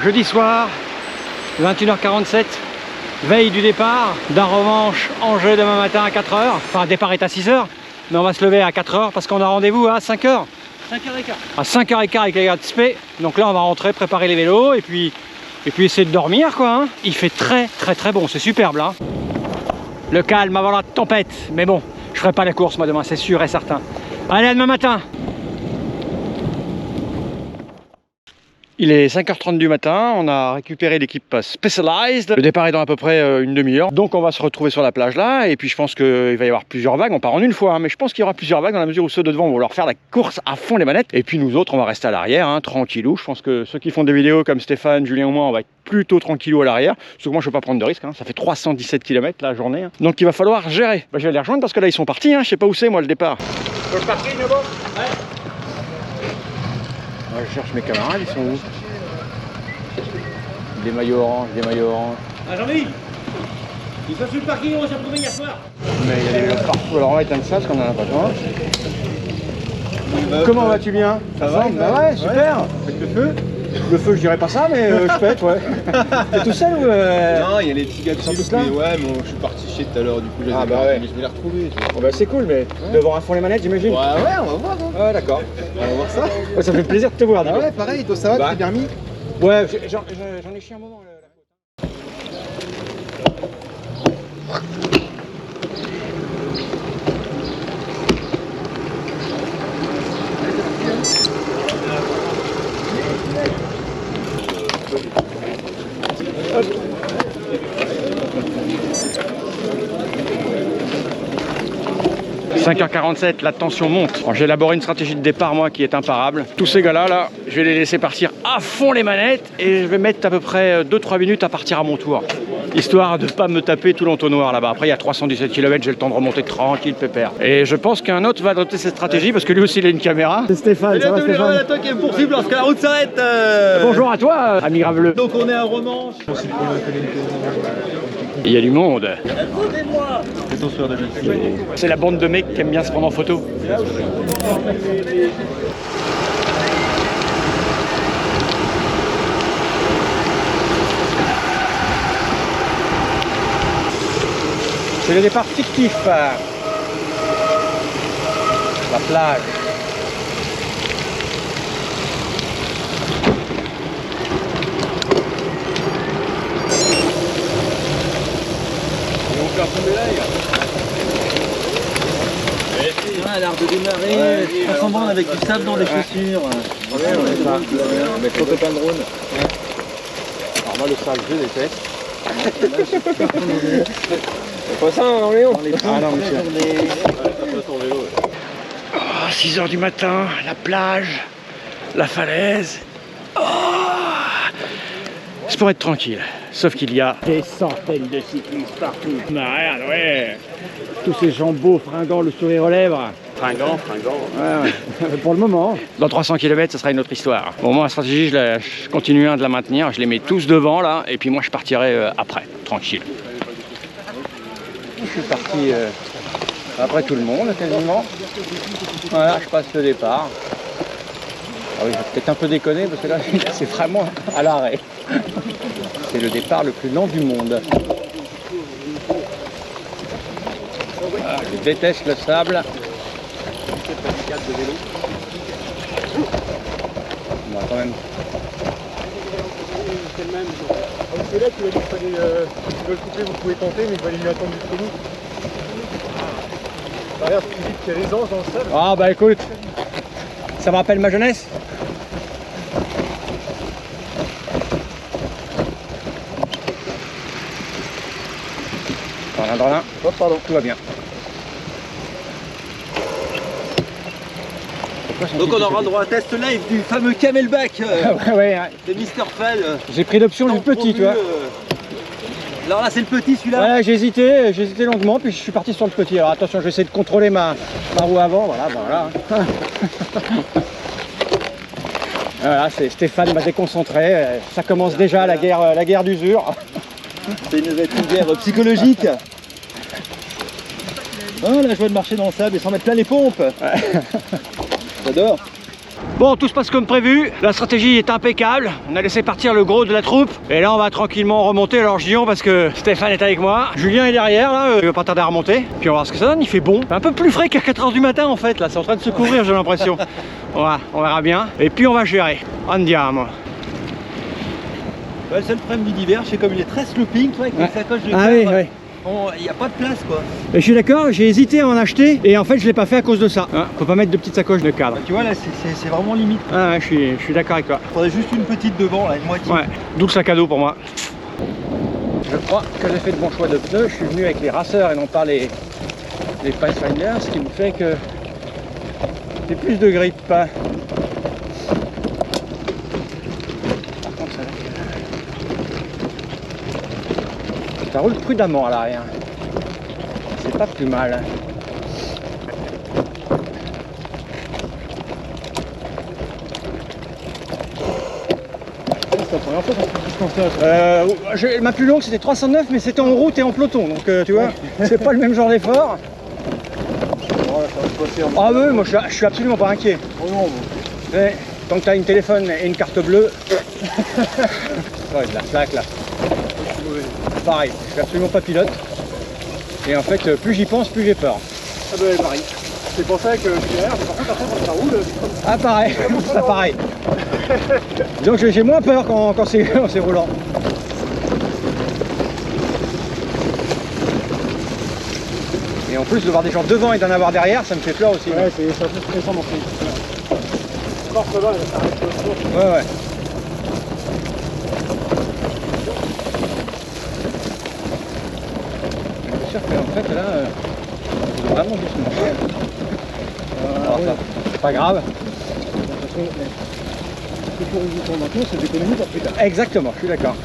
Jeudi soir, 21h47, veille du départ. D'un revanche, Angers demain matin à 4h. Enfin, le départ est à 6h, mais on va se lever à 4h parce qu'on a rendez-vous à 5h. 5h15. À 5h15 avec les gars de SP. Donc là, on va rentrer, préparer les vélos et puis essayer de dormir, quoi. Hein. Il fait très bon, c'est superbe là. Le calme avant la tempête. Mais bon, je ferai pas la course moi demain, c'est sûr et certain. Allez, à demain matin. Il est 5h30 du matin, on a récupéré l'équipe Specialized. Le départ est dans à peu près une demi-heure. Donc on va se retrouver sur la plage là. Et puis je pense qu'il va y avoir plusieurs vagues. On part en une fois, hein, mais je pense qu'il y aura plusieurs vagues dans la mesure où ceux de devant vont leur faire la course à fond les manettes. Et puis nous autres, on va rester à l'arrière, hein, tranquillou. Je pense que ceux qui font des vidéos comme Stéphane, Julien ou moi, on va être plutôt tranquillou à l'arrière. Parce que moi je ne veux pas prendre de risques, hein. Ça fait 317 km la journée. Hein. Donc il va falloir gérer. Bah, je vais les rejoindre parce que là ils sont partis. Hein. Je sais pas où c'est moi le départ. Faut le parking là-bas ? Ouais. Je cherche mes camarades, ils sont où? Des maillots orange, des maillots orange. Ah Jean-Louis, ils sont sur le parking, on s'est retrouvé hier soir. Mais il y a des vélos partout, alors on va éteindre ça parce qu'on en a pas besoin. Comment vas-tu bien? Ça va? Bah ouais, super. Avec le feu? Le feu, je dirais pas ça, mais je pète, ouais. T'es tout seul ou Non, il y a les petits gars sont qui tous sont là. mais ouais, mais je suis parti chier tout à l'heure, du coup, je les ai Ah, bah pas- ouais. mais je vais les retrouver. Bon bah c'est cool, mais devant à fond les manettes, j'imagine. Ouais, ouais, on va voir. Hein. Ouais, d'accord. On va voir ça. Ouais, ça me fait plaisir de te voir. Ah ouais, pareil, toi ça va, Bah. t'es bien mis? Ouais, j'en ai chié un moment. La côte. Hop. 5h47, la tension monte. J'ai élaboré une stratégie de départ, moi, qui est imparable. Tous ces gars-là, là, je vais les laisser partir à fond les manettes et je vais mettre à peu près 2-3 minutes à partir à mon tour. Histoire de ne pas me taper tout l'entonnoir là-bas. Après, il y a 317 km, j'ai le temps de remonter tranquille, pépère. Et je pense qu'un autre va adopter cette stratégie parce que lui aussi, il a une caméra. C'est Stéphane, ça va Stéphane? à toi qui me poursuivre lorsque la route s'arrête. Bonjour à toi, ami Graveleux. Donc on est à Romanche. Il y a du monde. Attendez-moi. C'est la bande de mecs qui aiment bien se prendre en photo. C'est le départ fictif. La plage. Ah, l'art de démarrer, transcendant avec du sable dans les chaussures. Mais faut pas le drone. Alors moi le sable je déteste. C'est pas ça hein, Léon? Ah non monsieur. 6h du matin, la plage, la falaise. Oh, c'est pour être tranquille. Sauf qu'il y a des centaines de cyclistes partout. Mais regarde, ouais. Tous ces gens beaux, fringants, le sourire aux lèvres. Fringant. Ouais. Pour le moment. Dans 300 km, ce sera une autre histoire. Bon, moi, la stratégie, je continue de la maintenir. Je les mets tous devant, là, et puis moi, je partirai après, tranquille. Je suis parti après tout le monde, quasiment. Voilà, je passe le départ. Ah oui, je vais peut-être un peu déconner, parce que là, c'est vraiment à l'arrêt. C'est le départ le plus lent du monde. Ah, je déteste le sable. Bon, quand même. C'est là qu'il a dit qu'il fallait le couper, vous pouvez tenter, mais il fallait mieux attendre jusqu'au bout. Regarde, tu dis qu'il y a les anges dans le sable. Ah bah écoute, ça me rappelle ma jeunesse. Dans l'un, oh, pardon, tout va bien. Donc on aura le droit à un test live du fameux camelback ouais, de Mr. Fell. j'ai pris l'option du petit, tu vois. Alors là c'est le petit celui-là. Voilà, j'ai hésité longuement, puis je suis parti sur le petit. Alors attention, je vais essayer de contrôler ma roue avant, voilà. Voilà, Stéphane m'a déconcentré, ça commence déjà la guerre d'usure. C'est une guerre psychologique. Oh la joie de marcher dans le sable et s'en mettre plein les pompes. J'adore. Bon, tout se passe comme prévu, la stratégie est impeccable, on a laissé partir le gros de la troupe, et là on va tranquillement remonter. Alors je dis on parce que Stéphane est avec moi, Julien est derrière, là, il va pas tarder à remonter, puis on va voir ce que ça donne. Il fait bon, un peu plus frais qu'à 4 h du matin en fait, là c'est en train de se couvrir, j'ai l'impression. Voilà, on verra bien, et puis on va gérer, andiamo. Ouais, le seul problème du divers, c'est comme il est très slooping, toi, avec les sacoches de Ah oui, oui. il n'y a pas de place quoi. Et je suis d'accord, j'ai hésité à en acheter, et en fait je l'ai pas fait à cause de ça. Hein, faut pas mettre de petites sacoches de cadre. Tu vois là, c'est vraiment limite. Ah ouais, je suis d'accord avec toi. Il faudrait juste une petite devant, là, une moitié. Ouais, d'où le sac à dos pour moi. Je crois que j'ai fait de bons choix de pneus. Je suis venu avec les racers et non pas les Pathfinder, ce qui me fait que j'ai plus de grip. Par contre, ça roule prudemment à l'arrière. C'est pas plus mal. C'est la première fois qu'on fait distance là. Ma plus longue c'était 309, mais c'était en route et en peloton, donc tu vois, c'est pas le même genre d'effort. Voilà, ça va se passer. Ah oui, moi je suis absolument pas inquiet. Oh non, Ouais, tant que tu as une téléphone et une carte bleue, ouais, de la flaque là. Pareil, je suis absolument pas pilote. Et en fait, plus j'y pense, plus j'ai peur. ah bah pareil. C'est pour ça que je suis derrière, mais par contre après quand ça roule, c'est comme Ah pareil, ça pareil. Donc j'ai moins peur quand c'est roulant. Et en plus de voir des gens devant et d'en avoir derrière, ça me fait peur aussi. ouais, c'est un peu stressant dans ce pays. Encore ça va, ça reste autour. Ouais, ouais. Je suis sûr qu'en fait là, c'est vraiment doucement. Alors, ça, c'est pas grave. De toute façon, ce que vous tourne maintenant, c'est d'économie pour plus tard. Exactement, je suis d'accord.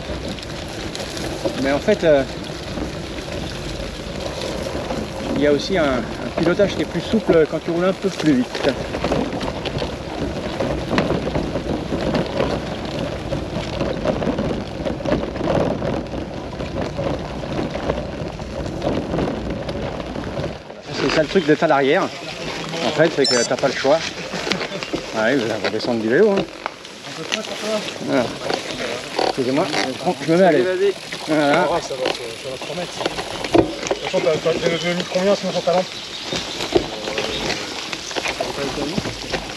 Mais en fait, il y a aussi un pilotage qui est plus souple quand tu roules un peu plus vite. C'est ça le truc d'être à l'arrière. En fait, c'est que t'as pas le choix. Ouais, on va descendre du vélo. Hein. Voilà. Excusez-moi, je me mets à l'aise. Voilà. Ah, ça va se remettre. De toute façon, t'as mis combien sinon sur ta lampe?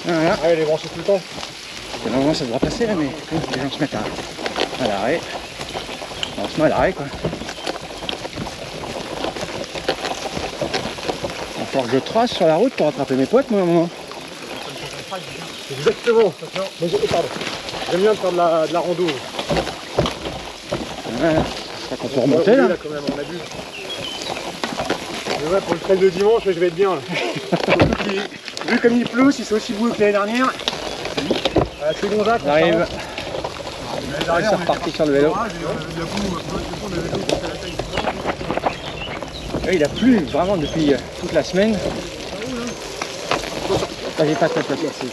Voilà. Ah, elle est branchée tout le temps. Normalement ça devrait passer là, mais les gens se mettent à l'arrêt. On se met à l'arrêt quoi. Il va falloir que je trace sur la route pour rattraper mes potes moi à un moment. Exactement. Mais pardon. J'aime bien faire de la rando. Voilà. Ça qu'on peut remonter là. Quand même, on a bu. Mais ouais, pour le trail de dimanche, je vais être bien là. Surtout vu comme il pleut, si c'est aussi beau que l'année dernière. C'est Gonzac. J'arrive. C'est reparti sur le vélo. Et il a plu vraiment depuis toute la semaine. Ça j'ai pas très placé.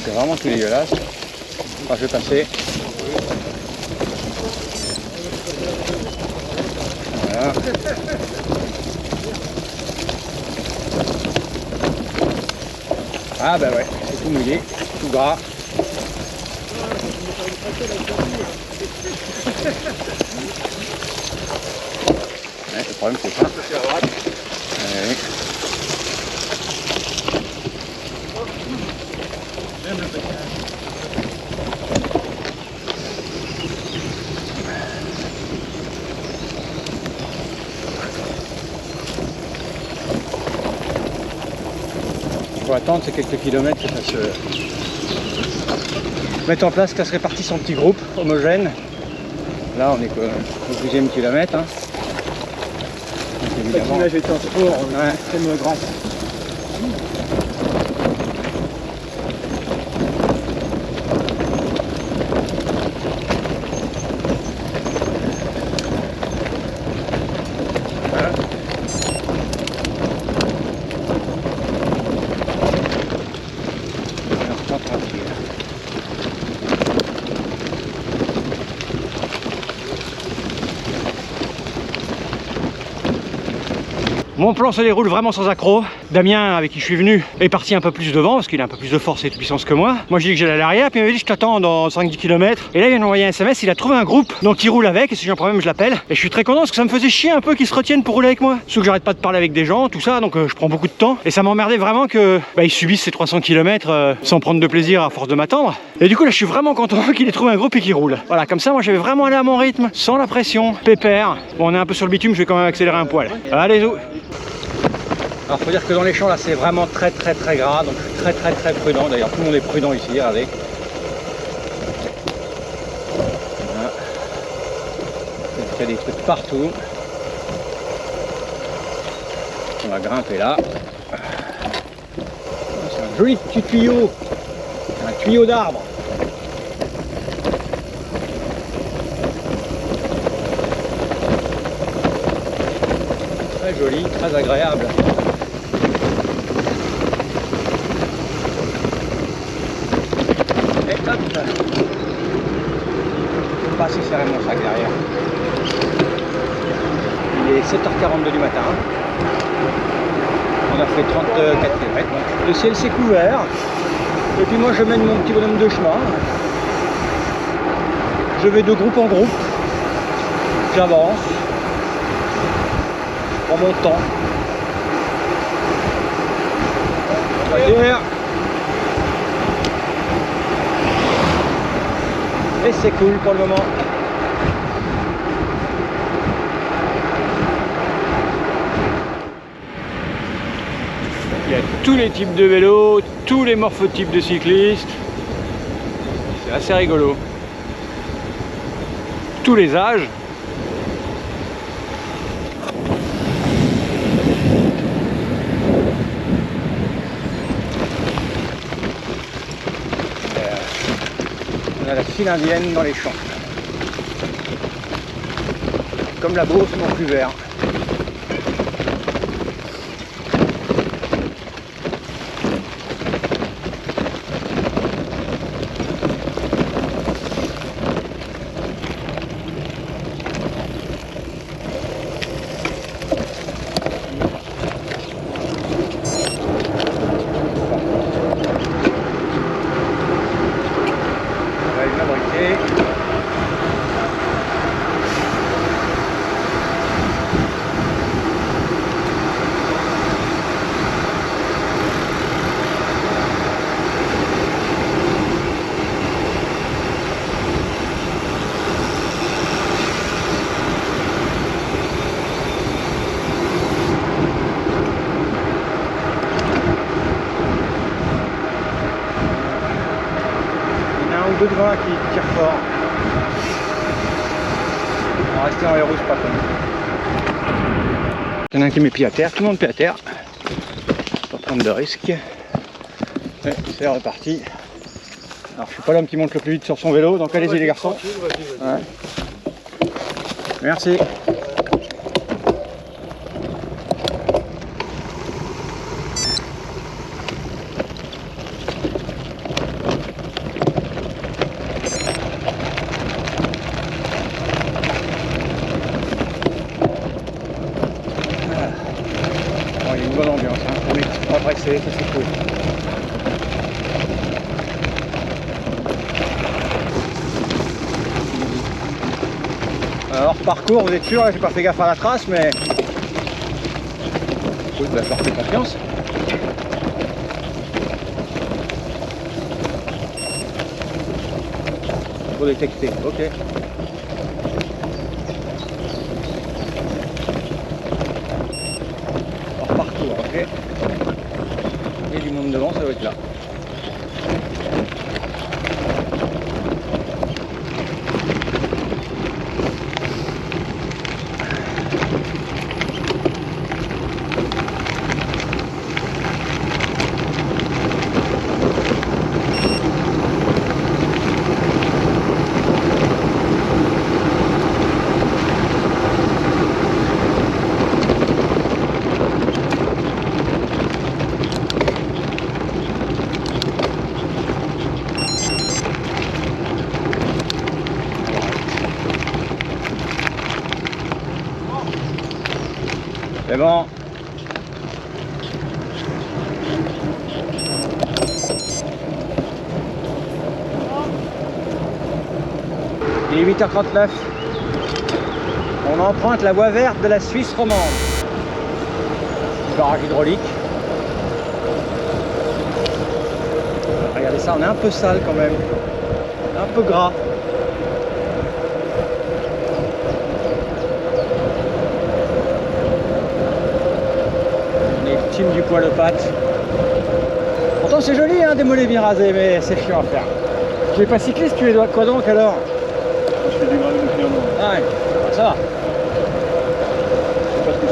C'est vraiment tout dégueulasse. Enfin, je vais passer. Voilà. Ah bah ouais, c'est tout mouillé, tout gras. Ouais, le problème c'est ça. Ouais. Il faut attendre ces quelques kilomètres que ça se mette en place, que ça se répartisse en petits groupes homogènes. Là on est au 12e kilomètre. Hein. Donc, évidemment. Là j'ai été un sport extrêmement grand. Mon plan se déroule vraiment sans accroc. Damien, avec qui je suis venu, est parti un peu plus devant parce qu'il a un peu plus de force et de puissance que moi. Moi, j'ai dit que j'allais à l'arrière, puis il m'a dit je t'attends dans 5-10 km. Et là, il vient d'envoyer un SMS, il a trouvé un groupe, donc il roule avec. Et si j'ai un problème, je l'appelle. Et je suis très content parce que ça me faisait chier un peu qu'ils se retiennent pour rouler avec moi. Sauf que j'arrête pas de parler avec des gens, tout ça, donc je prends beaucoup de temps. Et ça m'emmerdait vraiment que ils subissent ces 300 km sans prendre de plaisir à force de m'attendre. Et du coup, là, je suis vraiment content qu'il ait trouvé un groupe et qu'il roule. Voilà, comme ça, moi, je vais vraiment aller à mon rythme, sans la pression, pépère. Bon, on est un peu sur le bitume, je vais quand même accélérer un poil. Allez, zou. Alors faut dire que dans les champs là c'est vraiment très gras, donc je suis très prudent, d'ailleurs tout le monde est prudent ici, regardez. Voilà. Il y a des trucs partout. On va grimper là. C'est un joli petit tuyau, un tuyau d'arbre. Très joli, très agréable. Et hop, je vais passer serrer mon sac derrière. Il est 7h42 du matin. On a fait 34 km. Le ciel s'est couvert. Et puis moi je mène mon petit bonhomme de chemin. Je vais de groupe en groupe. J'avance. Je prends mon temps. On va dire. Et c'est cool pour le moment. Il y a tous les types de vélos, tous les morphotypes de cyclistes. C'est assez rigolo. Tous les âges. On a la file indienne dans les champs. Comme la Beauce, mais en plus vert. Deux devant qui tirent fort. On va rester en héros, c'est pas con. Il y en a un qui met pied à terre, tout le monde pied à terre. Pas prendre de risques. C'est reparti. Alors je suis pas l'homme qui monte le plus vite sur son vélo, donc allez-y les garçons. Ouais. Merci. Il y a une bonne ambiance, hein. On est pas pressé, c'est cool. Alors parcours, vous êtes sûr, j'ai pas fait gaffe à la trace, mais oui, bah, je leur fais confiance. Faut détecter, ok. Ok. Il y a du monde devant, ça doit être là. C'est bon, Il est 8h39. On emprunte la voie verte de la Suisse romande. Barrage hydraulique. Regardez ça, on est un peu sale quand même. Un peu gras. On est team du poil aux pattes. Pourtant c'est joli hein, des mollets bien rasés, mais c'est chiant à faire. Tu es pas cycliste, tu es quoi donc alors? Je fais du gravel depuis un an. Ah ouais, ça va. C'est pas ce que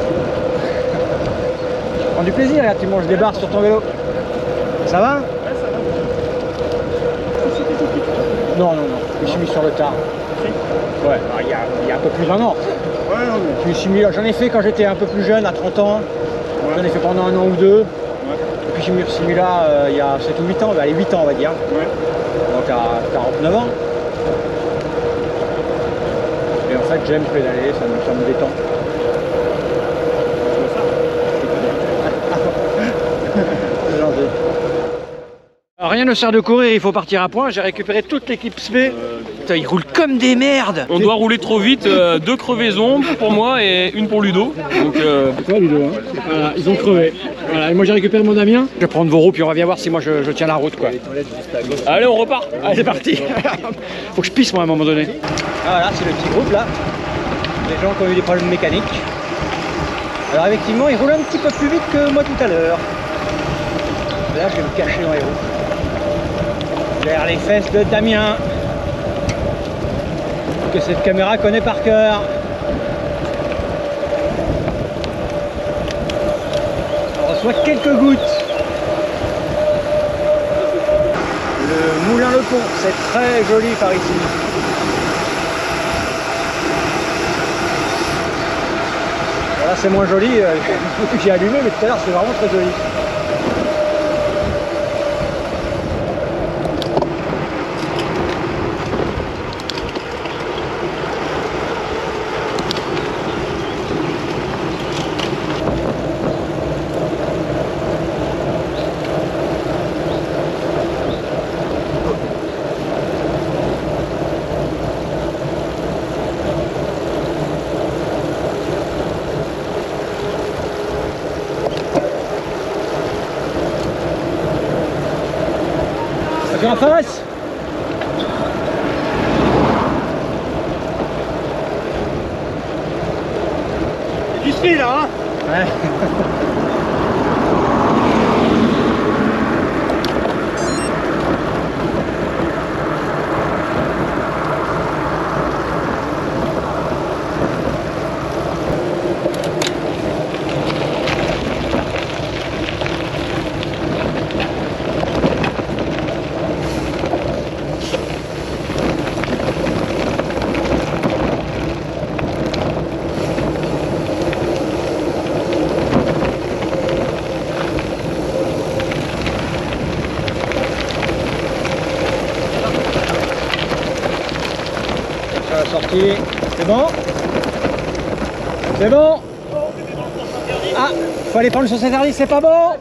Tu prends du plaisir, regarde, tu manges des barres sur ton vélo. Ça va? Non, non, non, je me suis mis sur le tard. Ouais, il y a un peu plus d'un an. Ouais, non, mais. Je me suis mis, j'en ai fait quand j'étais un peu plus jeune, à 30 ans. J'en ai fait pendant un an ou deux. Et puis je me suis mis là il y a 7 ou 8 ans, allez 8 ans on va dire. Ouais. Donc à 49 ans. Et en fait j'aime pédaler, ça me détend. C'est gentil. Rien ne sert de courir, il faut partir à point. J'ai récupéré toute l'équipe SP. Putain, ils roulent comme des merdes. On doit rouler trop vite, 2 crevaisons pour moi et une pour Ludo. Donc Toi Ludo, hein. Voilà, ils ont crevé. Voilà, et moi j'ai récupéré mon Damien. Je vais prendre vos roues puis on va bien voir si moi je tiens la route quoi. allez, on repart. Allez c'est parti. Faut que je pisse moi à un moment donné. Ah, voilà, c'est le petit groupe là. Les gens qui ont eu des problèmes mécaniques. Alors effectivement ils roulent un petit peu plus vite que moi tout à l'heure. Là je vais me cacher dans les roues. Vers les fesses de Damien. Que cette caméra connaît par cœur. On reçoit quelques gouttes. Le moulin Le Pont, c'est très joli par ici. Là c'est moins joli, j'ai allumé mais tout à l'heure c'est vraiment très joli. En face. C'est du speed là, hein? Ouais. Sortie, c'est bon? C'est bon? Ah, faut aller prendre le 170, c'est pas bon?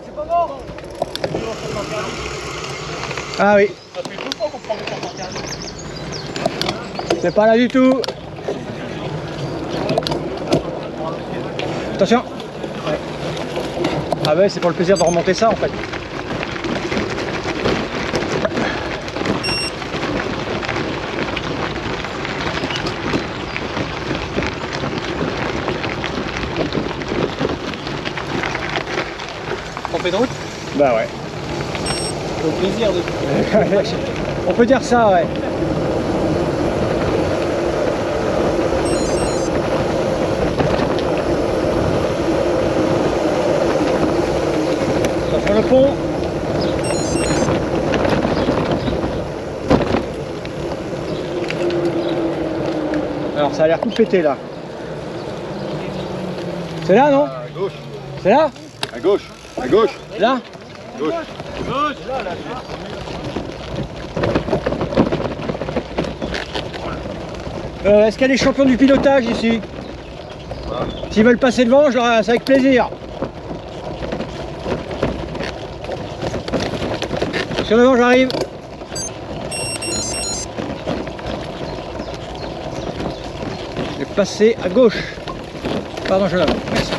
Ah oui. C'est pas là du tout. Attention. Ouais. Ah ouais, c'est pour le plaisir de remonter ça en fait. De route. Bah ouais. Au plaisir de. On peut dire ça, ouais. Ça fait le pont. Alors ça a l'air tout pété là. C'est là non? À gauche. C'est là? À gauche. À gauche. Là? Gauche. Est-ce qu'il y a des champions du pilotage ici? S'ils veulent passer devant, c'est avec plaisir. Sur devant, j'arrive. passer à gauche. Pardon, je l'avance. Merci.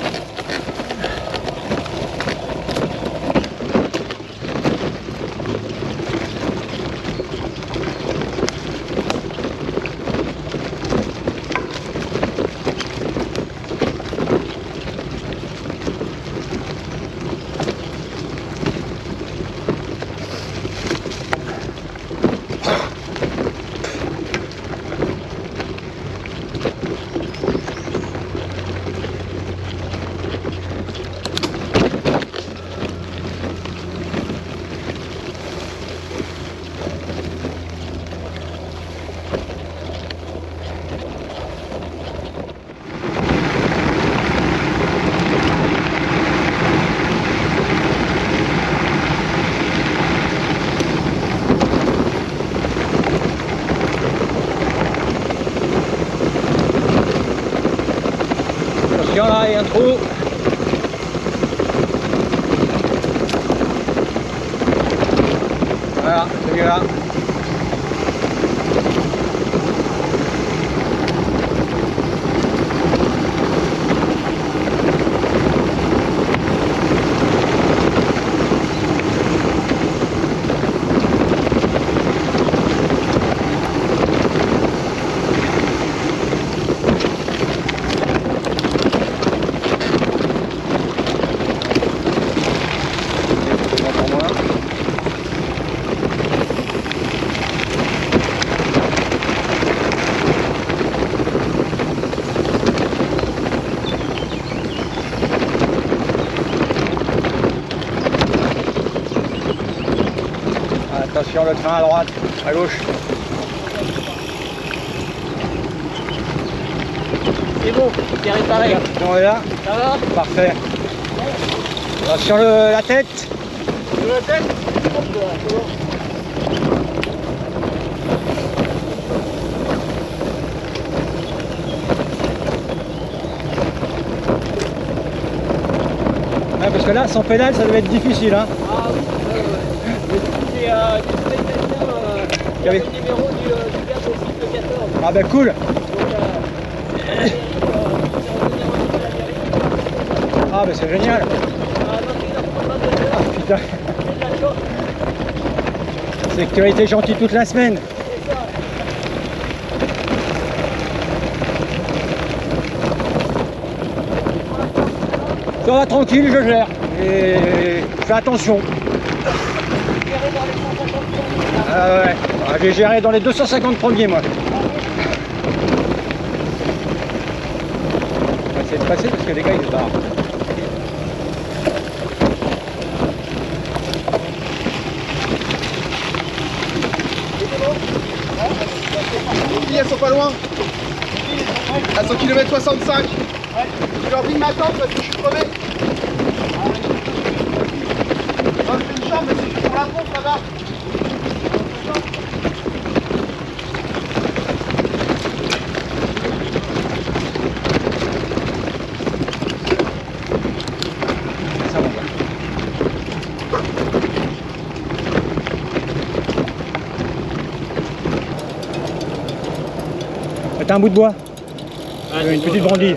Attention là, il y a un trou. Voilà, celui-là. Attention le train à droite, à gauche. C'est bon, c'est réparé. On est là. Ça va? Parfait. Attention la tête. Sur la tête? Hop là, c'est bon. Ouais, parce que là, sans pédale, ça devait être difficile. Hein. Ah oui, j'ai trouvé quelqu'un qui avait le numéro du gars de cycle 14. Ah bah cool. Donc, Ah bah c'est génial. Ah putain. C'est que tu as été gentil toute la semaine. Ça va tranquille, je gère. Et fais attention. Ah ouais, j'ai géré dans les 250 premiers moi. On va essayer de passer parce que les gars ils se barrent. Les filles, elles sont pas loin. Elles sont km 65. Je leur dis ma tente parce que je suis crevé. Moi, je fais une chambre, mais c'est juste pour la pompe, ça va. Ça va. T'as un bout de bois, une petite brandille.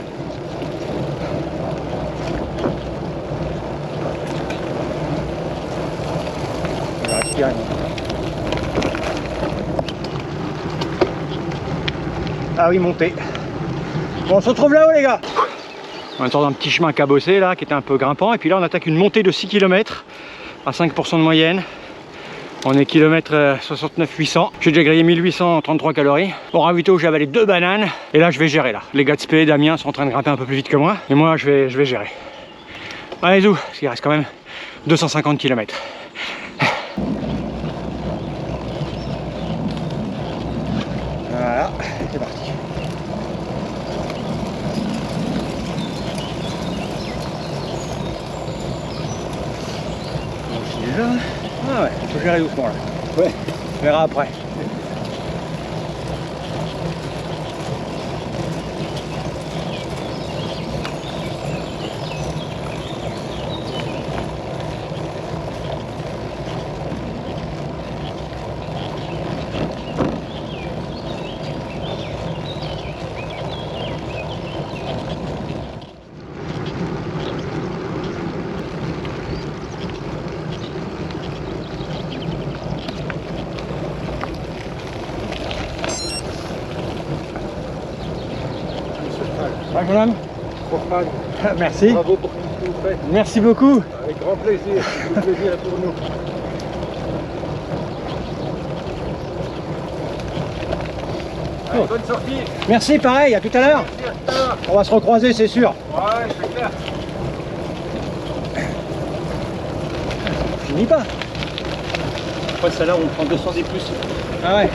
On va respirer. Ah oui, monter. Bon, on se retrouve là-haut les gars. On est dans un petit chemin cabossé là, qui était un peu grimpant. Et puis là, on attaque une montée de 6 km à 5% de moyenne. On est kilomètre 69 800. J'ai déjà grillé 1833 calories. Au ravito, j'ai avalé 2 bananes. Et là, je vais gérer là. Les gars de Spé et Damien sont en train de grimper un peu plus vite que moi. Et moi, je vais gérer. Allez, zou, parce qu'il reste quand même 250 km. Voilà, c'est parti. Déjà. Ah ouais, il faut gérer doucement là. Ouais, on verra après. Ouais, mon homme. Hoffman, Merci. bravo pour tout ce que vous faites. Merci beaucoup. Avec grand plaisir. Tout plaisir pour nous. Allez, bonne sortie. Merci, pareil, à tout à l'heure. Merci, à tout à l'heure. On va se recroiser, c'est sûr. Ouais, c'est clair. Finis pas. Après celle-là, on prend 200 et plus. Ah ouais.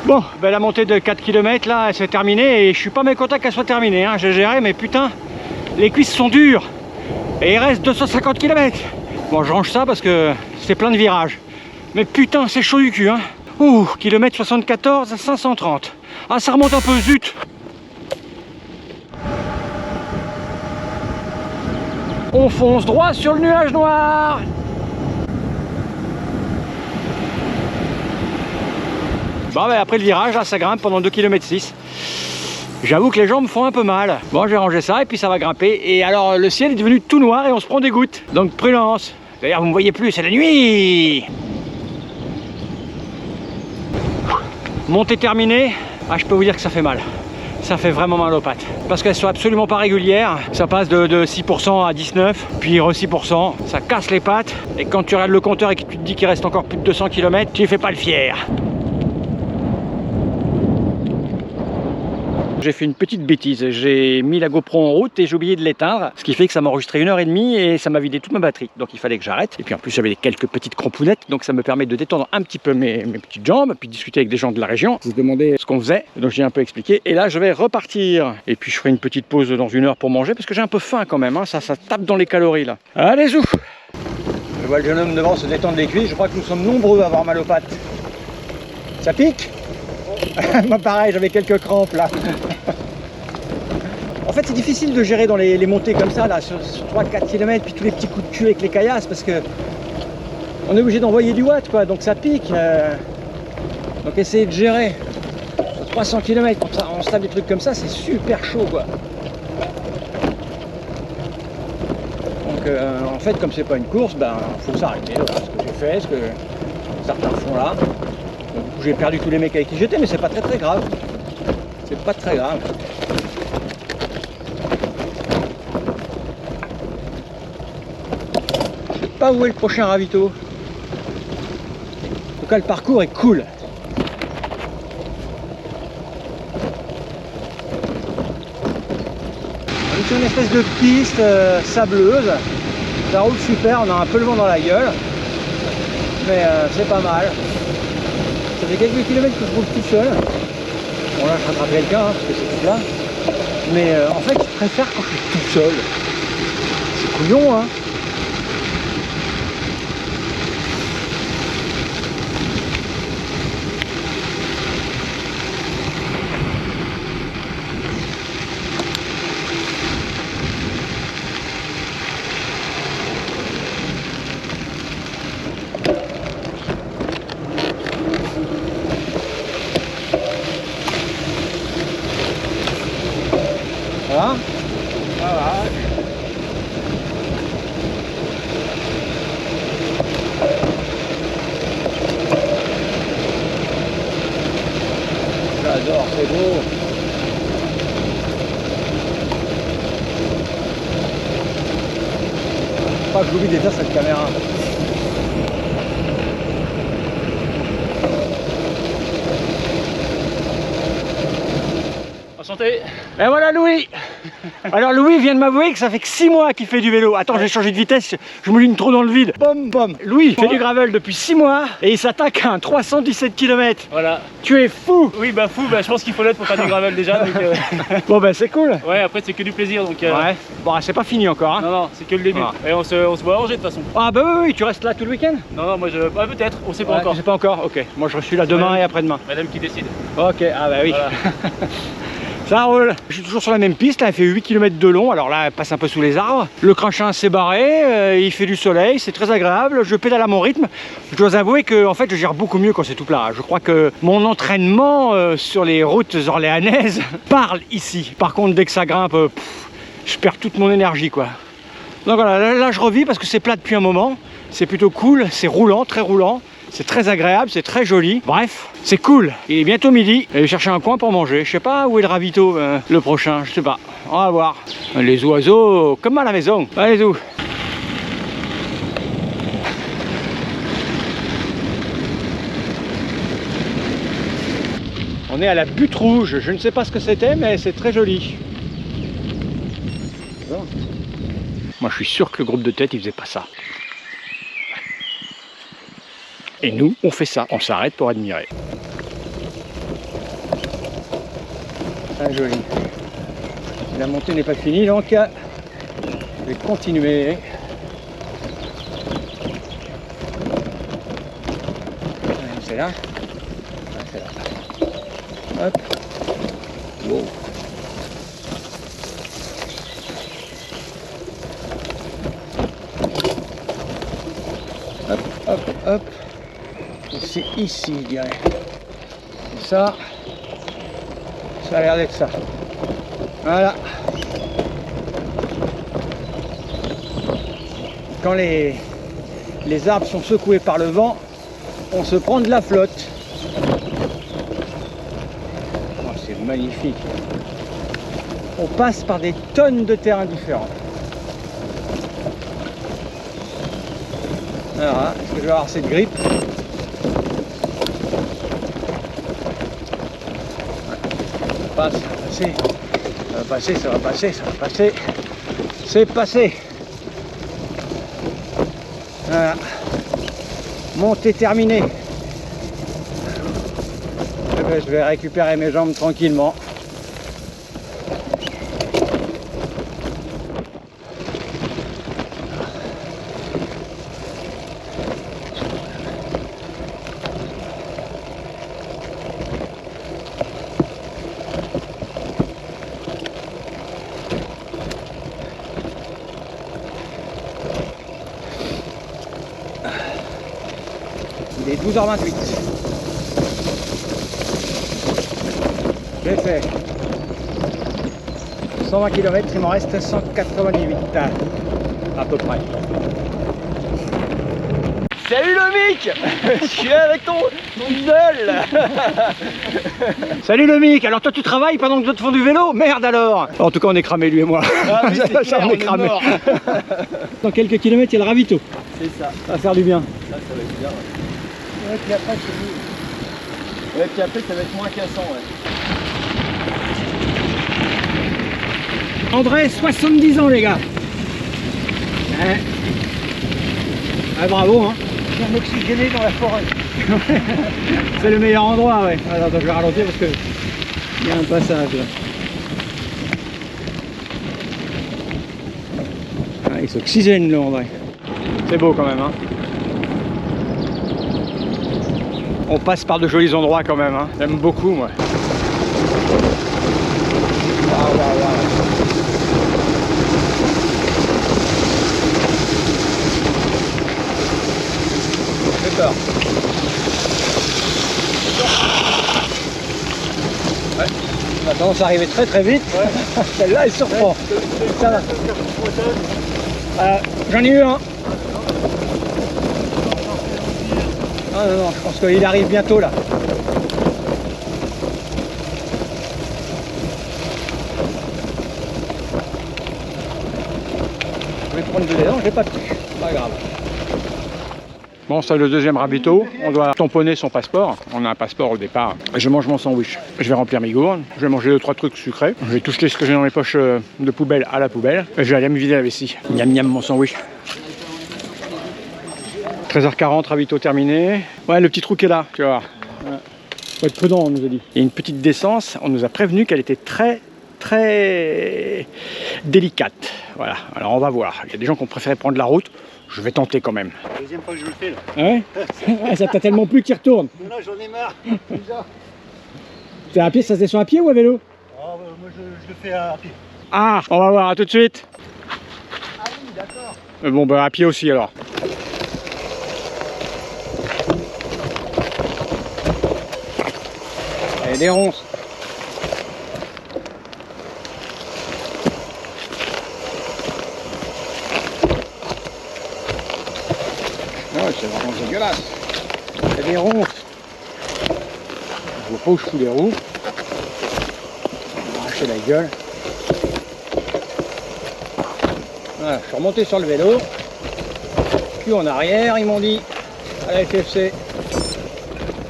Bon, ben la montée de 4 km là, elle s'est terminée et je suis pas mécontent qu'elle soit terminée. Hein. J'ai géré, mais putain, les cuisses sont dures. Et il reste 250 km. Bon, je range ça parce que c'est plein de virages. Mais putain, c'est chaud du cul. Hein. Ouh, kilomètre 74 à 530. Ah, ça remonte un peu, zut. On fonce droit sur le nuage noir. Bon, ben après le virage, là, ça grimpe pendant 2,6 km. J'avoue que les jambes me font un peu mal. Bon, j'ai rangé ça et puis ça va grimper. Et alors, le ciel est devenu tout noir et on se prend des gouttes. Donc, prudence. D'ailleurs, vous me voyez plus, c'est la nuit. Montée terminée. Ah, je peux vous dire que ça fait mal. Ça fait vraiment mal aux pattes. Parce qu'elles sont absolument pas régulières. Ça passe de 6% à 19%, puis 6%. Ça casse les pattes. Et quand tu regardes le compteur et que tu te dis qu'il reste encore plus de 200 km, tu ne fais pas le fier. J'ai fait une petite bêtise, j'ai mis la GoPro en route et j'ai oublié de l'éteindre, ce qui fait que ça m'a enregistré 1h30 et ça m'a vidé toute ma batterie, donc il fallait que j'arrête. Et puis en plus j'avais quelques petites crampounettes, donc ça me permet de détendre un petit peu mes petites jambes, puis discuter avec des gens de la région, se demander ce qu'on faisait, donc j'ai un peu expliqué. Et là je vais repartir, et puis je ferai une petite pause dans 1 heure pour manger, parce que j'ai un peu faim quand même, hein. Ça tape dans les calories là. Allez zou. Je vois le jeune homme devant se détendre les cuisses, je crois que nous sommes nombreux à avoir mal aux pattes. Ça pique? Moi pareil, j'avais quelques crampes là. En fait c'est difficile de gérer dans les montées comme ça là, sur 3-4 km, puis tous les petits coups de cul avec les caillasses, parce que on est obligé d'envoyer du watt quoi, donc ça pique. Donc essayer de gérer sur 300 km, on se tape des trucs comme ça, c'est super chaud quoi. Donc en fait comme c'est pas une course, ben faut s'arrêter, voilà ce que j'ai fait, ce que certains font là. J'ai perdu tous les mecs avec qui j'étais, mais c'est pas très grave. C'est pas très grave. Je sais pas où est le prochain ravito. En tout cas, le parcours est cool. C'est une espèce de piste sableuse. Ça roule super, on a un peu le vent dans la gueule. Mais c'est pas mal. Ça fait quelques kilomètres que je roule tout seul. Bon là je rattrape quelqu'un hein, parce que c'est tout là. Mais en fait je préfère quand je suis tout seul. C'est couillon hein. Voilà. Voilà. J'adore, c'est beau. Pas que j'oublie déjà cette caméra. Santé. Et voilà Louis. Alors Louis vient de m'avouer que ça fait que 6 mois qu'il fait du vélo. Attends, j'ai changé de vitesse, je me ligne trop dans le vide. Bom bom. Louis fait du gravel depuis 6 mois et il s'attaque à un 317 km. Voilà. Tu es fou. Oui, bah fou, bah je pense qu'il faut l'être pour faire du gravel déjà. Donc, Bon bah c'est cool. ouais, après c'est que du plaisir donc. Ouais. Bon, c'est pas fini encore. Hein. Non, non, c'est que le début. Ah. Et on se voit à Angers de toute façon. Ah bah oui, tu restes là tout le week-end? Non, non, moi je. Ah, peut-être, on sait pas Ouais, encore. je sais pas encore, ok. Moi je suis là demain Ouais. et après-demain. Madame qui décide. Ok, ah bah oui. Voilà. Ça roule. Je suis toujours sur la même piste, là, elle fait 8 km de long, alors là elle passe un peu sous les arbres. Le crachin s'est barré, il fait du soleil, c'est très agréable, je pédale à mon rythme. Je dois avouer que en fait je gère beaucoup mieux quand c'est tout plat. Je crois que mon entraînement sur les routes orléanaises parle ici. Par contre dès que ça grimpe, je perds toute mon énergie quoi. Donc voilà, là je revis parce que c'est plat depuis un moment. C'est plutôt cool, c'est roulant, très roulant. C'est très agréable, c'est très joli. Bref, c'est cool. Il est bientôt midi. Je vais chercher un coin pour manger. Je sais pas où est le ravito le prochain, je sais pas. On va voir. Les oiseaux, comme à la maison. Allez où? On est à la butte rouge. Je ne sais pas ce que c'était, mais c'est très joli. Moi, je suis sûr que le groupe de tête, il faisait pas ça. Et nous, on fait ça. On s'arrête pour admirer. Ah, joli. La montée n'est pas finie, donc je vais continuer. C'est là. Ah, c'est là. Hop. Wow. Hop, hop, hop. C'est ici, je dirais. Et ça a l'air d'être ça. Voilà. Quand les arbres sont secoués par le vent, on se prend de la flotte. Oh, c'est magnifique. On passe par des tonnes de terrains différents. Alors, est-ce que je vais avoir cette grippe? Ça va passer, ça va passer, ça va passer, ça va passer. C'est passé. Voilà. Montée terminée. Eh ben, je vais récupérer mes jambes tranquillement. Il est 12h28. J'ai fait 120 km, il m'en reste 198 à peu près. Salut le Mick. Je suis avec ton idole. Salut le Mick. Alors toi tu travailles pendant que d'autres font du vélo? Merde alors. En tout cas on est cramé lui et moi. Ah oui, c'est clair, on est cramé. Dans quelques kilomètres il y a le ravito. C'est ça. Ça va faire du bien. Ça va être bien. Ouais, puis après, c'est mieux. Ouais, puis après, ça va être moins cassant, ouais. André, 70 ans les gars. Ouais. Ah, bravo hein. Bien oxygéné dans la forêt. C'est le meilleur endroit, ouais. Alors je vais ralentir parce que il y a un passage là. Ah, il s'oxygène là André. C'est beau quand même hein. On passe par de jolis endroits quand même hein. J'aime beaucoup moi. Waouh, waouh, waouh. J'ai peur. Ouais. On a tendance à arriver très très vite. Ouais. Celle-là elle surprend. Ça va. J'en ai eu un. Ah non, non, je pense qu'il arrive bientôt là. Je vais prendre de l'élan, j'ai pas pu. Pas grave. Bon, c'est le deuxième ravito. On doit tamponner son passeport. On a un passeport au départ. Je mange mon sandwich. Je vais remplir mes gourdes. Je vais manger 2-3 trucs sucrés. Je vais tout ce que j'ai dans mes poches de poubelle à la poubelle. Et je vais aller me vider la vessie. Miam miam mon sandwich. 13h40, ravito terminé. Ouais, le petit trou qui est là, tu vois. Ouais. Faut être prudent, on nous a dit. Il y a une petite descente. On nous a prévenu qu'elle était très délicate. Voilà, alors on va voir. Il y a des gens qui ont préféré prendre la route. Je vais tenter quand même. Deuxième fois que je le fais là. Ah ouais. Ouais, ça t'a tellement plu qu'il retourne. Non, j'en ai marre. Déjà. C'est à pied, ça se descend à pied ou à vélo? Oh, moi je le fais à pied. Ah, on va voir, à tout de suite. Ah oui, d'accord. Bon, bah à pied aussi alors. Et des ronces. dégueulasse. Il y a des ronds. Je vois pas où je fous les roues. On va arracher la gueule. Voilà, je suis remonté sur le vélo. Cul en arrière, ils m'ont dit à la FFC.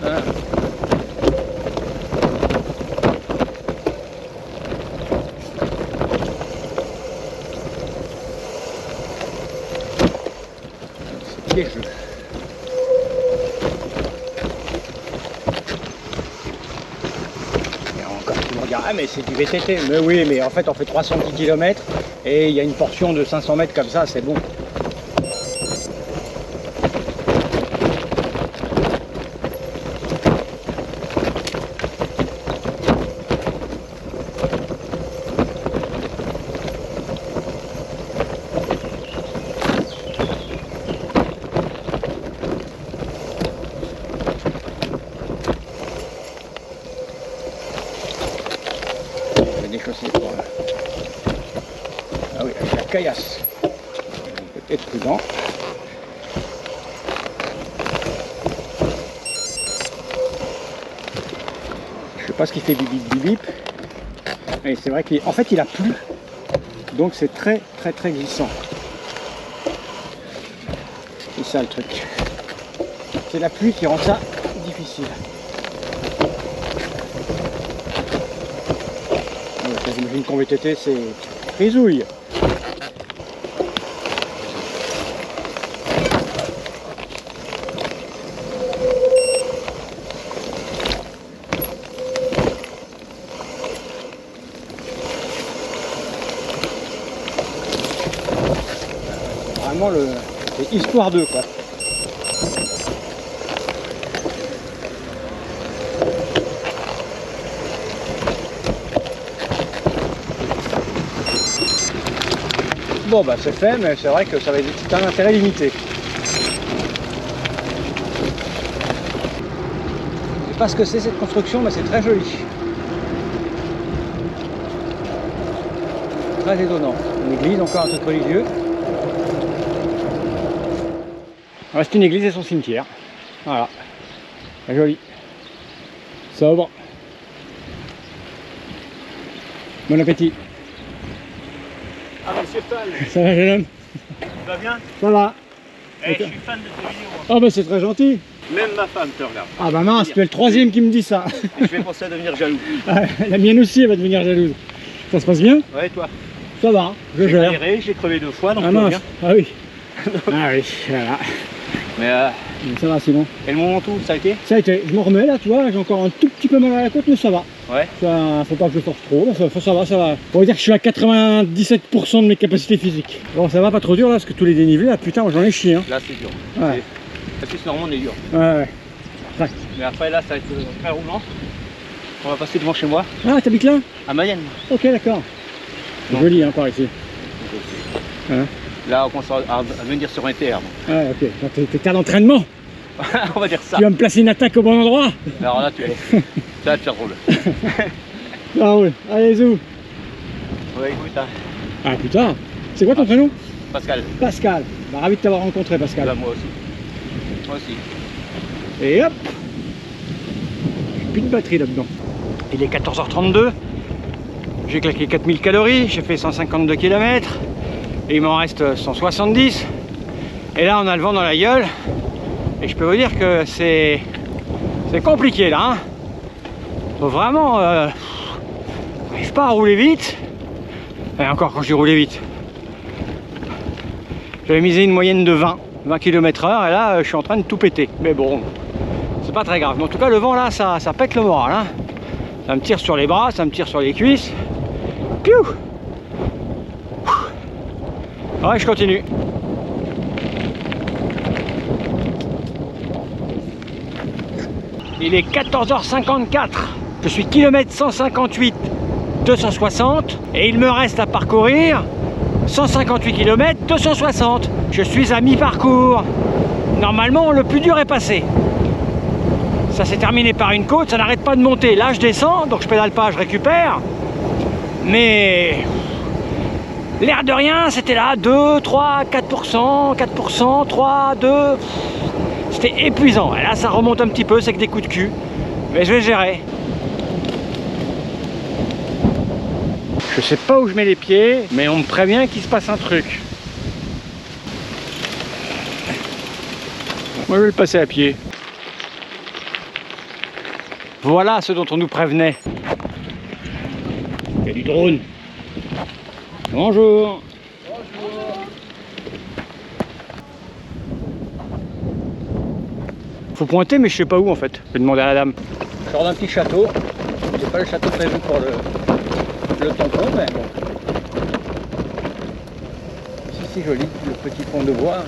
Voilà. C'est piégeux. Encore tout le monde dira, ah mais c'est du VTT. Mais oui, mais en fait on fait 310 km et il y a une portion de 500 mètres comme ça, c'est bon. Déchausser pour... Ah oui, avec la caillasse. Peut-être prudent. Je sais pas ce qui fait bip bip bip. Et c'est vrai qu'en fait il a plu. Donc c'est très glissant. C'est ça le truc. C'est la pluie qui rend ça difficile. J'imagine qu'en VTT c'est frisouille. Vraiment c'est histoire d'eux quoi. Bon bah c'est fait, mais c'est vrai que ça va être un intérêt limité. Je sais pas ce que c'est cette construction, mais c'est très joli. Très étonnant. Une église, encore un truc religieux. C'est une église et son cimetière. Voilà. Très joli. Sobre. Bon appétit. Ah, monsieur Fan, Ça va, jeune homme? tu vas bien? Ça va. Je suis fan de tes vidéos. Oh bah c'est très gentil. Même ma femme te regarde. Ah bah mince, tu es le troisième qui me dit ça. Et je vais penser à devenir jaloux. Ah, la mienne aussi, elle va devenir jalouse. Ça se passe bien? Ouais, toi? Ça va, je J'ai gère. galéré, j'ai crevé 2 fois, donc Ah tout va mince, bien. ah oui. Ah oui, voilà. Mais Ça va sinon. et le moment tout, ça a été? Ça a été, je m'en remets là, tu vois, j'ai encore un tout petit peu mal à la côte, mais ça va. Ouais. Ça, faut pas que je force trop, ça va, ça va. On va dire que je suis à 97% de mes capacités physiques. Bon, ça va pas trop dur là, parce que tous les dénivelés, là, putain, j'en ai chié. Hein. Là, c'est dur. Ouais. La piste normande est dure. Ouais. Mais après, là, ça va être très roulant. On va passer devant chez moi, Ah, t'habites là? à Mayenne. Ok, d'accord. C'est Non. joli, hein, par ici. Hein? Là, on commence à venir sur un terre. Ouais, ok. Donc, t'es à l'entraînement. On va dire ça. Tu vas me placer une attaque au bon endroit. Alors là, ça va te faire drôle. Ah ouais, allez, zou. Ouais, écoute, hein. Ah putain, c'est quoi ton prénom? Pascal. Pascal. Bah, ravi de t'avoir rencontré, Pascal. Là, moi aussi. Moi aussi. Et hop, j'ai plus de batterie là-dedans. Il est 14h32. J'ai claqué 4000 calories, j'ai fait 152 km. Et il m'en reste 170. Et là, on a le vent dans la gueule. Et je peux vous dire que c'est compliqué là. Hein. Faut vraiment... j'arrive pas à rouler vite. Et encore quand j'ai roulé vite. J'avais misé une moyenne de 20 km/h et là je suis en train de tout péter. Mais bon, c'est pas très grave. Mais en tout cas le vent là, ça pète le moral. Hein. Ça me tire sur les bras, ça me tire sur les cuisses. Piou. Ouais, je continue. Il est 14h54. Je suis kilomètre 158 260 et il me reste à parcourir 158 km 260. Je suis à mi-parcours. Normalement, le plus dur est passé. Ça s'est terminé par une côte, ça n'arrête pas de monter. Là, je descends, donc je pédale pas, je récupère. Mais l'air de rien, c'était là 2, 3, 4%, 4%, 3, 2. C'était épuisant. Et là, ça remonte un petit peu, c'est que des coups de cul. Mais je vais gérer. Je sais pas où je mets les pieds, mais on me prévient qu'il se passe un truc. Moi, je vais le passer à pied. Voilà ce dont on nous prévenait. Il y a du drone. Bonjour. Faut pointer, mais je sais pas où en fait. Je vais demander à la dame. Je sors d'un petit château. C'est pas le château prévu pour le tampon, mais bon. Ici c'est joli, le petit pont de bois.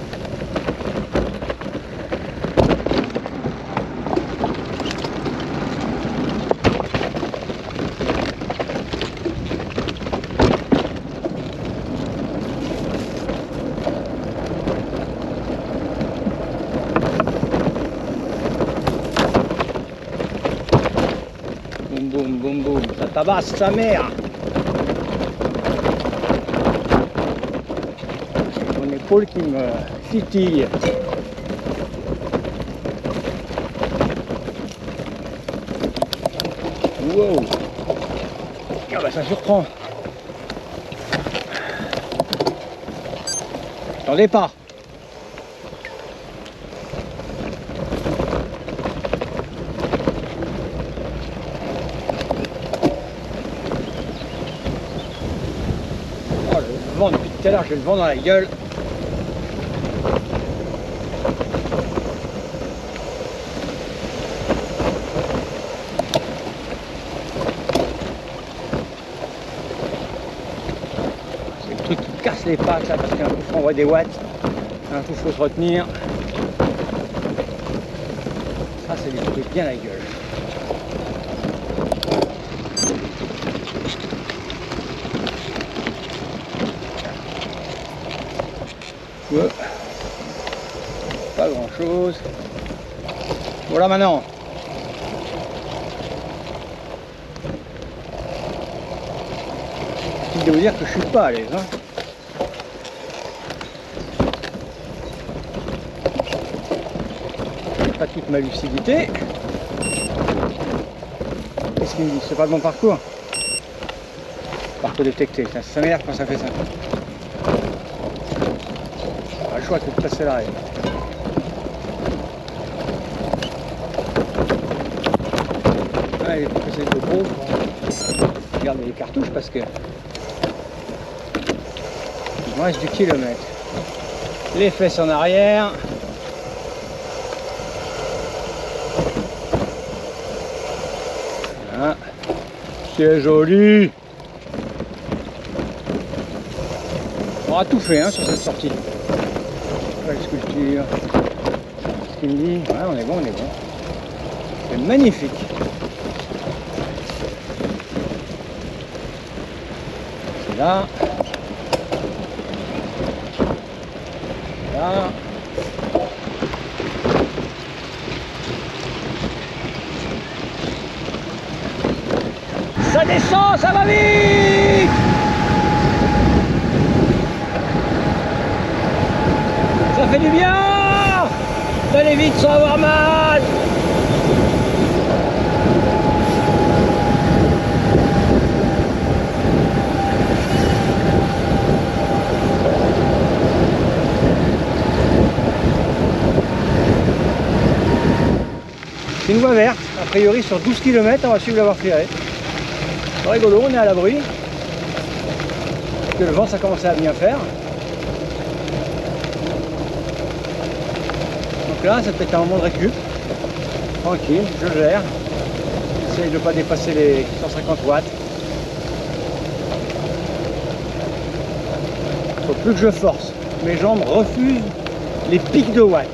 Boum boum boum boum, ça tabasse sa mère. Mon épaule qui me titille. Wow. Ah bah ça surprend. Attendez pas. Oh, le vent depuis tout à l'heure, j'ai le vent dans la gueule. C'est le truc qui casse les pattes là parce qu'un coup on voit des watts, un coup faut se retenir. Ça c'est lui fait bien la gueule. Ouais. Pas grand chose. Voilà maintenant. Je dois vous dire que je suis pas à l'aise. Hein. J'ai pas toute ma lucidité. Qu'est-ce qu'il me dit? C'est pas le bon parcours. Parcours détecté. Ça m'énerve quand ça fait ça. Pas le choix que de passer l'arrêt. Ah, il est passé de gros. Regarde les cartouches parce que il me reste du kilomètre. Les fesses en arrière. Voilà. C'est joli. On aura tout fait hein, sur cette sortie. Belle sculpture. Ce qu'il me dit. Ouais, on est bon, on est bon. C'est magnifique. C'est là. Là. Ça descend, ça va vite. Ça fait du bien d'aller vite sans avoir mal. C'est une voie verte, a priori sur 12 km, on va suivre la voie ferrée. C'est rigolo, on est à l'abri. Parce que le vent ça commence à bien faire. Donc là, c'est peut-être un moment de récup. Tranquille, je gère. J'essaye de ne pas dépasser les 150 watts. Faut plus que je force. Mes jambes refusent les pics de watts.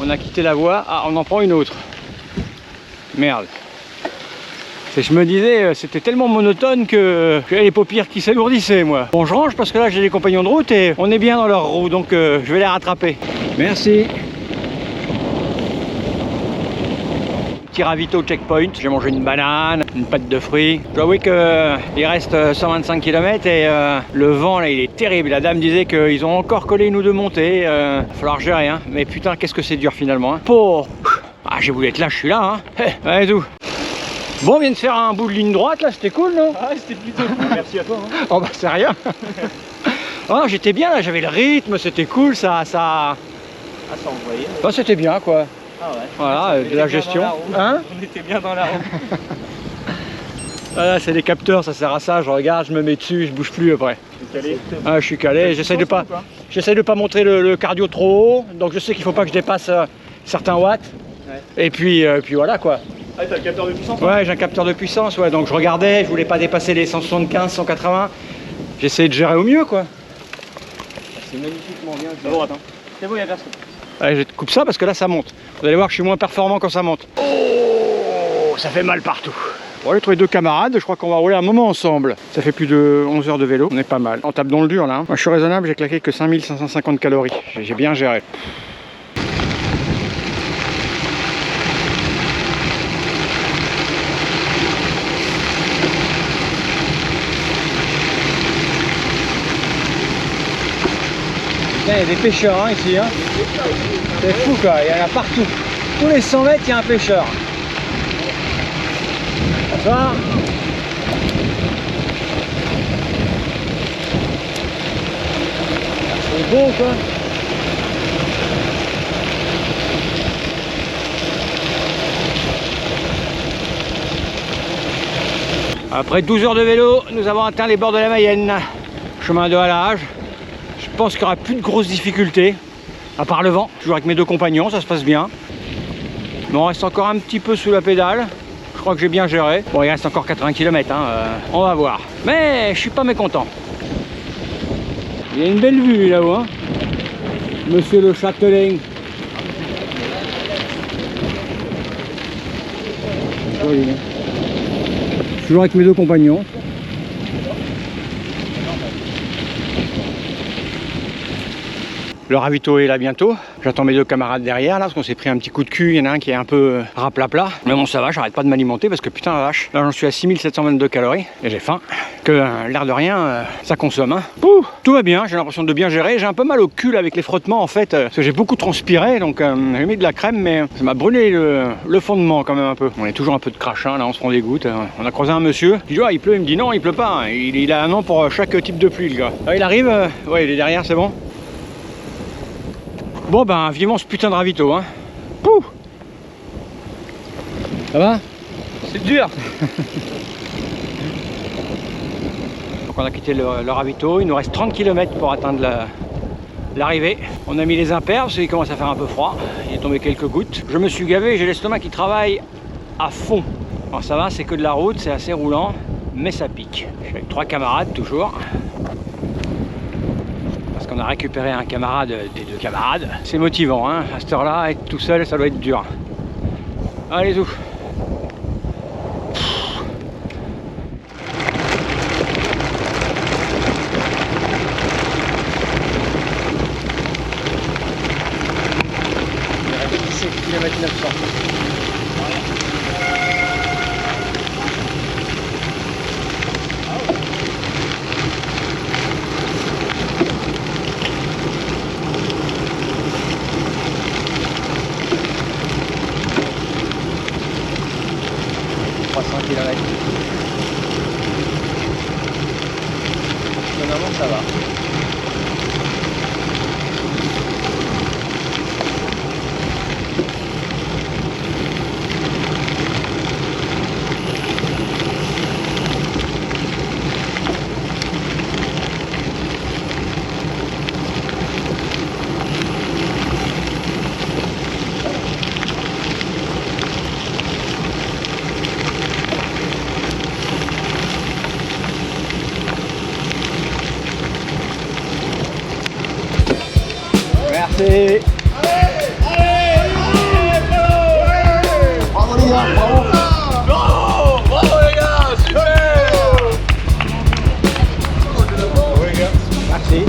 On a quitté la voie, ah on en prend une autre. Merde. Et je me disais, c'était tellement monotone que j'avais les paupières qui s'alourdissaient moi. Bon je range parce que là j'ai des compagnons de route et on est bien dans leur roue donc je vais les rattraper. Merci. petit ravito checkpoint. J'ai mangé une banane, une pâte de fruits. Je dois avouer qu'il reste 125 km et le vent là il est terrible. La dame disait qu'ils ont encore collé une ou deux montées. Il va falloir gérer, hein. Mais putain, qu'est-ce que c'est dur finalement, hein. Ah, j'ai voulu être là, je suis là, hein. Allez, tout. Bon, on vient de faire un bout de ligne droite là, c'était cool, non? Ah, c'était plutôt cool, merci à toi. Hein. Oh bah c'est rien. Oh, j'étais bien là, j'avais le rythme, c'était cool, ça. Ah, ça envoyait. Bah, c'était bien quoi. Ah ouais. Voilà, de la gestion. Hein? On était bien dans la roue. Voilà, c'est des capteurs, ça sert à ça. Je regarde, je me mets dessus, je bouge plus après. Tu es calé. Ah, je suis calé, j'essaie de pas montrer le cardio trop haut, donc je sais qu'il faut pas que je dépasse certains watts. Ouais. Et puis voilà quoi. Ah, t'as le capteur de puissance? Ouais, j'ai un capteur de puissance, ouais, donc je regardais, je voulais pas dépasser les 175, 180. J'essayais de gérer au mieux quoi. C'est magnifiquement bien. C'est bon, attends. C'est bon, il y a personne. Allez, je te coupe ça parce que là ça monte. Vous allez voir que je suis moins performant quand ça monte. Oh, ça fait mal partout. Bon, j'ai trouvé deux camarades, je crois qu'on va rouler un moment ensemble. Ça fait plus de 11 heures de vélo, on est pas mal. On tape dans le dur là. Hein. Moi je suis raisonnable, j'ai claqué que 5550 calories. J'ai bien géré. Il y a des pêcheurs hein, ici, hein. C'est fou quoi, il y en a partout. Tous les 100 mètres, il y a un pêcheur. Ça va? C'est beau quoi. Après 12 heures de vélo, nous avons atteint les bords de la Mayenne. Chemin de halage. Je pense qu'il n'y aura plus de grosses difficultés, à part le vent. Toujours avec mes deux compagnons, ça se passe bien. Mais on reste encore un petit peu sous la pédale. Je crois que j'ai bien géré. Bon, il reste encore 80 km, hein, on va voir. Mais je suis pas mécontent. Il y a une belle vue là-haut, hein. Monsieur le Châtelain. Joli, hein. Toujours avec mes deux compagnons. Le ravito est là bientôt. J'attends mes deux camarades derrière là parce qu'on s'est pris un petit coup de cul. Il y en a un qui est un peu raplapla. Mais bon, ça va, j'arrête pas de m'alimenter parce que putain la vache. Là j'en suis à 6722 calories et j'ai faim. Que l'air de rien, ça consomme. Hein. Pouh, tout va bien, j'ai l'impression de bien gérer. J'ai un peu mal au cul là, avec les frottements en fait. Parce que j'ai beaucoup transpiré donc j'ai mis de la crème mais ça m'a brûlé le fondement quand même un peu. On est toujours un peu de crachin là, on se prend des gouttes. On a croisé un monsieur. Je dis il pleut, il me dit non, il pleut pas. Hein. Il a un nom pour chaque type de pluie le gars. Ah, il arrive, ouais il est derrière, c'est bon. Bon ben vivement ce putain de ravito hein. Pouh. Ça va? C'est dur. Donc on a quitté le ravito, il nous reste 30 km pour atteindre l'arrivée. On a mis les impairs parce qu'il commence à faire un peu froid. Il est tombé quelques gouttes. Je me suis gavé, j'ai l'estomac qui travaille à fond. Alors ça va, c'est que de la route, c'est assez roulant, mais ça pique. Je suis avec 3 camarades toujours. On a récupéré un camarade des deux camarades. C'est motivant, hein. À cette heure-là, être tout seul, ça doit être dur. Allez, tout. Il reste 17 km 900. Finalement, ça va. Merci. Bravo les gars, bravo. Bravo les gars, super. Merci.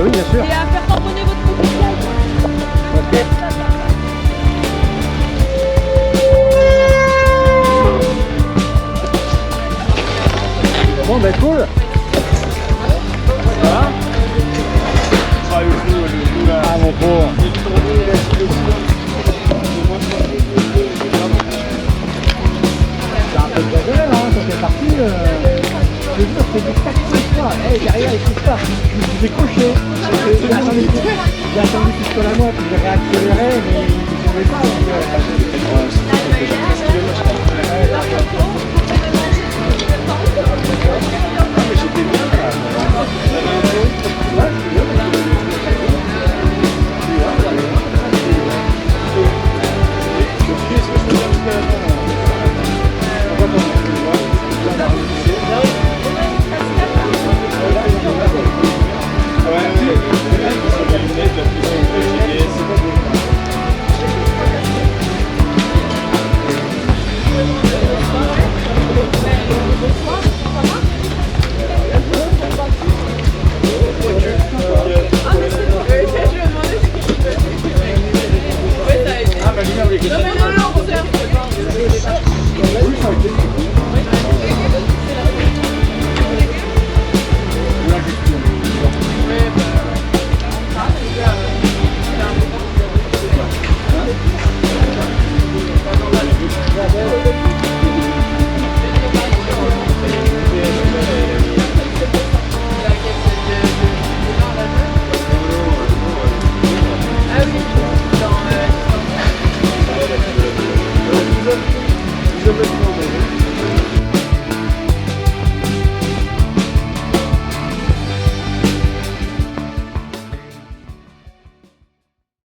oui, bien sûr. Et à faire tamponner votre position. Bon, ben cool. Ça va? Ah, mon pauvre. C'est un peu exagéré, là, quand t'es parti. Je veux dire, c'est du 4-5 fois. Hey, derrière, il se passe. Je me suis décroché. J'ai attendu qu'il soit à moi, puis j'ai réaccéléré, mais il ne pouvait pas. Donc,